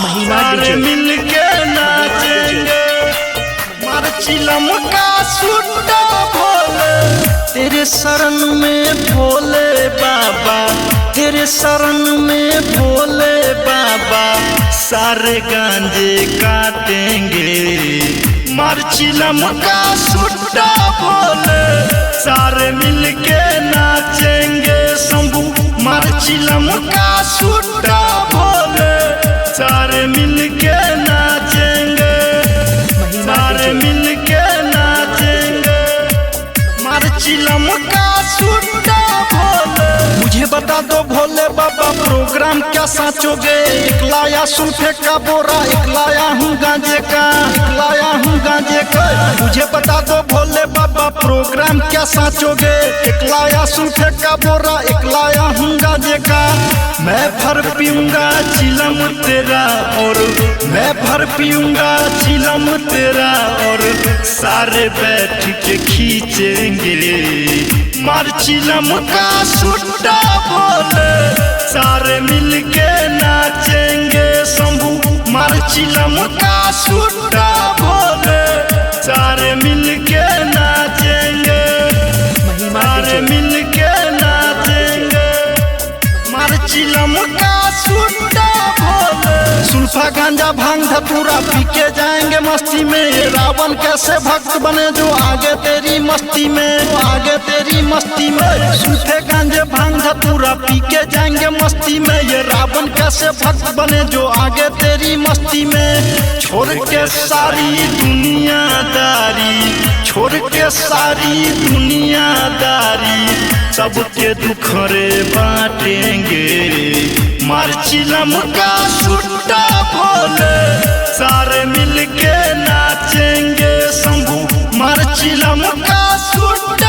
सारे मिलके नाचेंगे मार्चिलम का सुट्टा भोले तेरे शरण में भोले बाबा तेरे शरण में भोले बाबा सारे गांजे काटेंगे मार्चिलम का सुट्टा भोले सारे मिलके नाचेंगे शंभू मार्चिलम का सुट्टा भोले सारे मिलके नाचेंगे सारे मिलके नाचेंगे मार्चिलम का सुट्टा भोले। मुझे बता दो भोले बाबा प्रोग्राम क्या साचोगे एक लाया सुल्फे का बोरा एक लाया हूँ गांजे का एक लाया हूँ गांजे का मुझे बता दो भोले बाबा प्रोग्राम क्या साचोगे एक लाया सुल्फे का बोरा एक लाया हूँ गांजे का मैं भर पीऊंगा चिलम तेरा और मैं भर पीऊंगा चिलम तेरा और सारे बैठ के खींचेंगे मार्चिलम का सुट्टा भोले सारे मिलके नाचेंगे शंभू मार्चिलम का सुट्टा भोले सारे मिलके नाचेंगे सारे मिलके नाचेंगे मार्चिलम का सुट्टा भोले। सुल्फा गांजा भांग धतूरा पी के जाएंगे मस्ती में रावण कैसे भक्त बने जो आगे तेरी मस्ती में आगे तेरी मस्ती में सुल्फे गांजे भांग धतूरा पी के जाएंगे मस्ती में ये रावण कैसे भक्त बने जो आगे तेरी मस्ती में छोड़ के सारी दुनियादारी छोड़ के सारी दुनियादारी सबके दुखरे बांटेंगे मार्चिलम का सुट्टा भोले सारे मिलके नाचेंगे शंभू मार्चिलम का सुट्टा